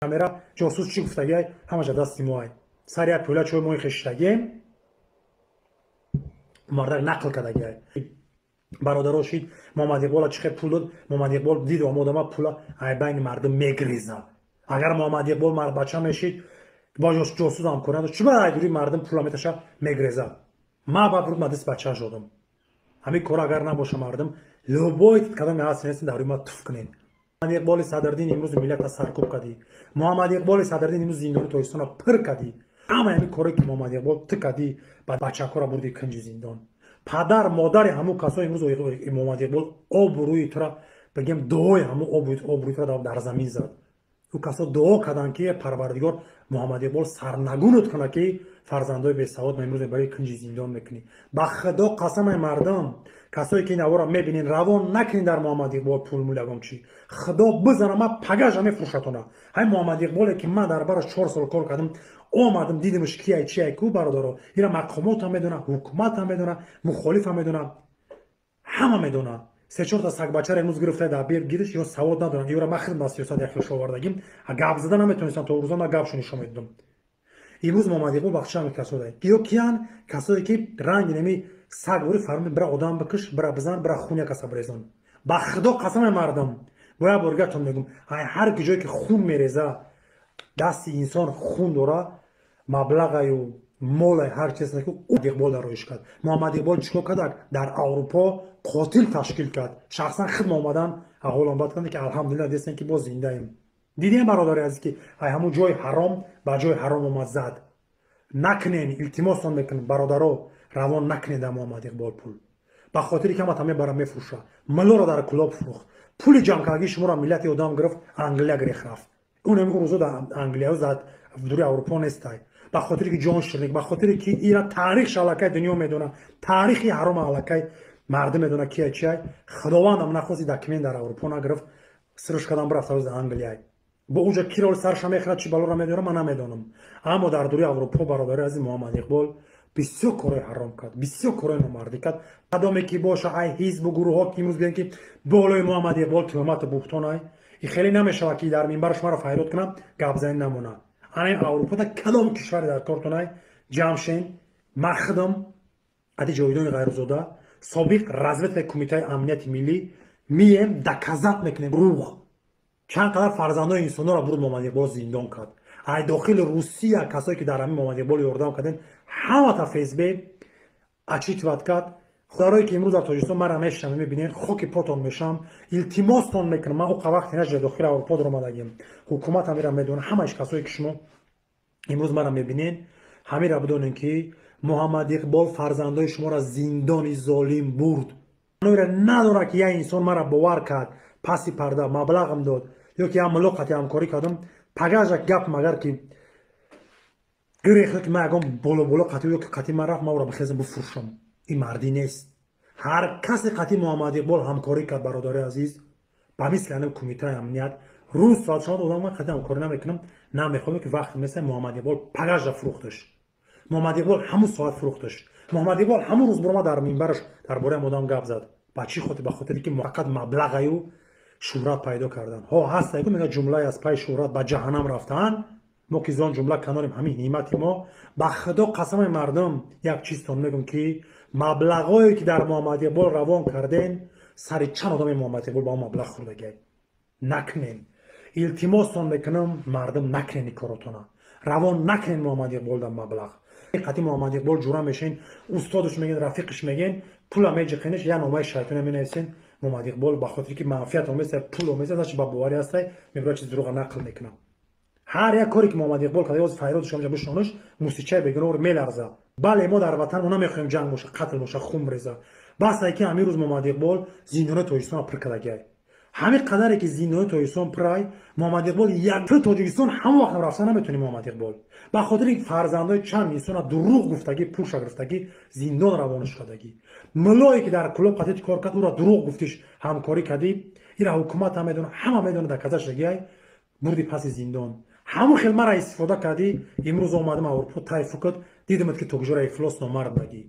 камера ҷосус чӣ гуфтагиай ҳамаша дасти моай сари як пӯла чӯй мои хештагием мардак нақл кардагиай бародаро шид муҳаммад иқбола чӣ хел пул дод муҳаммад иқбол диду омодама пула ай байни мардум мегреза агар муҳаммад иқбол мардбача мешид ба ҷосусам кунад чӣ ба айдури мардум пула меташа мегреза ма ба буруд мадис бача шудам ҳамин кора агар набоша мардум лӯбои кадоми ҳастинест даруи ма туф кунед муҳаммад иқболи садрдин имрӯз миллата саркӯб кадӣ муҳаммад иқболи садрдин имрӯз зиндони тоҳистона пир кадӣ ҳама ҳамин коре ки муҳаммад иқбол ту кадӣ ба бачакора бурди кинҷи зиндон падар модари ҳамун касои имрӯз муҳаммад иқбол обрӯи тура бигем дуои ҳамун обрӯи тура дар замин зад ӯ касо дуо карданд ки парвардигор муҳаммад иқбол сарнагунут кунад ки фарзандои бесавод ма имрӯз мебари кинҷи зиндон мекунӣ ба худо қасамай мардум касое ки ин авора мебинен равон накунед дар муҳаммад иқбол пулмул ягон чи худо бизана ма пагажа мефурӯшатона ҳай муҳаммад иқболе ки ман дар бараш 4 сол кор кардам омадам дидимш кияй чияй ку бародаро ира мақомотам медона ҳукуматам медона мухолифам медона ҳама медона 3-4 та сагбачаро имрӯз гирифта дар бер гириш ё савод надоранд ёра ма худам ба сиёсат яхлаш овардагим гап зада наметонистам то рӯза ма гапшо нишон медодам имрӯз муҳаммад иқбол бахша мекасода ё киян касое ки ранги неми саг бори фарми бира одам бикиш бира бизан бира хун як аса брезон ба худо қасаме мардам бо як боргатон мегум ҳар ки ҷое ки хун мереза дасти инсон хун дора маблағаю молай ҳар чизе ки иқбол дароиш кард муҳаммад иқбол чикор кардак дар аврупо қотил ташкил кард шахсан худм омадан аҳволам бад карданд ки алҳамдулилла дестем ки боз зиндаем дидем бародари азиз ки ай ҳамун ҷои ҳаром ба ҷои ҳаром омад зад накунен илтимосон мекунем бародаро равон накунед дар муҳаммад иқбол пул ба хотири ки ҳаматам мебара мефурӯша миллоро дар кулоб фурӯхт пули ҷамъкардагии шуморо миллати одам гирифт англия грех рафт ӯ нами рӯзо дар англия зад дури аврупо нестай ба хотире ки ҷон ширник ба хотире ки ира таърихш аллакай дунё медона таърихи ҳарома аллакай мардум медона кияй чияй худовандам нахости документ дар аврупо нагирифт сирш кардам бирафта рози англияй бо уҷа ки роли сарша мехӯрад чӣ балора медорам ман намедонам аммо дар дури аврупо бародари азиз муҳаммад иқбол бисёр корои ҳаром кард бисёр корои номардӣ кард қадоме ки боша ай ҳизбу гурӯҳҳо ки имрӯз биён ки болои муҳаммад иқбол тӯҳмату буҳтонай и хеле намешавад ки дар минбараш маро файрод кунам гапзанӣ намонад ана аврупода кадом кишваре дар кортонай ҷамъшен махдум ади ҷовидони ғайрузода собиқ разведкаи кумитаи амнияти миллӣ мием доказат мекунем рух чанд қадар фарзандои инсонҳоро бурд муҳаммад иқбол зиндон кард ай дохили русия касое ки дар ҳамин муҳаммад иқбол ёрдам кардем ҳамата фсб ачитват кард худорое ки имрӯз дар тоҷикистон мара мешавем мебинем хоки потон мешам илтимостон мекунам ман уқа вақте наҷа дохили аврупо даромадагим ҳукуматам ира медона ҳамааш касое ки шумо имрӯз мара мебинен ҳамира бидонем ки муҳаммад иқбол фарзандои шуморо зиндони золим бурд ира надора ки як инсон мара бовар кард паси парда маблағам дод ё ки ям мулоқати ҳамкорӣ кардам пагажак гап магар ки гирехо ки ман ягон боло қатӣ ё ки қатӣ ман рафт ман ӯро бихезам бифурӯшам ин мардӣ нест ҳар касе қатӣ муҳаммад иқбол ҳамкорӣ кард бародари азиз ба мисли ана кумитаи амният рӯз соат шумо одам ман қатӣ ҳамкорӣ намекунам намехоҳам ки вақте меса муҳаммад иқбол пагажа фурӯхташ муҳаммад иқбол ҳамун соат фурӯхташ муҳаммад иқбол ҳамун рӯз буромад дар минбараш дар бораи ҳам одам гап зад ба чӣ хотир ба хотире ки муаққат маблағаю шӯҳрат пайдо кардан ҳо ҳастаку мега ҷумлае аз пай шӯҳрат ба ҷаҳаннам рафтаанд мо ки зон ҷумла канорем ҳамин ҳимати мо ба худо қасамай мардум як чизтон мегум ки маблағое ки дар муҳаммад иқбол равон карден сари чанд одами муҳаммад иқбол ба он маблағ хӯрдагиай накунен илтимостон мекунам мардум накунен ин коротона равон накунен муҳаммад иқбол дар маблағ қатӣ муҳаммад иқбол ҷура мешин устодаш меген рафиқаш меген пула меҷиқиниш я номаи шайтоне менависен муҳаммад иқбол ба хотире ки манфиат омеса пул омеса ачи ба боварӣ ҳастай мебура чиз дуруға нақл мекунам ҳар як коре ки муҳаммад иқбол карда ёз файродаш амҷа бишонаш мусичаи бегуноҳ меларза бале мо дар ватан мо намехоҳем ҷанг боша қатл боша хун реза басае ки ҳамин рӯз муҳаммад иқбол зиндонои тоҷикистонро пир кардагиай ҳамин қадаре ки зиндонои тоҷикистон пирай муҳаммад иқбол як тоҷикистон ҳамон вақт рафта наметавонӣ муҳаммад иқбол ба хотири фарзандои чанд инсона дурӯғ гуфтагӣ пулша гирифтагӣ зиндон равонаш кардагӣ мулое ки дар клуб қатит кор кард ӯро дурӯғ гуфтиш ҳамкорӣ кардӣ ира ҳукуматам медона ҳама медона доказашдагиай бурди паси зиндон ҳамон хел мара истифода кардӣ имрӯз омадам аврупо тайфу кард дидимат ки тогҷора ифлос номард дагӣ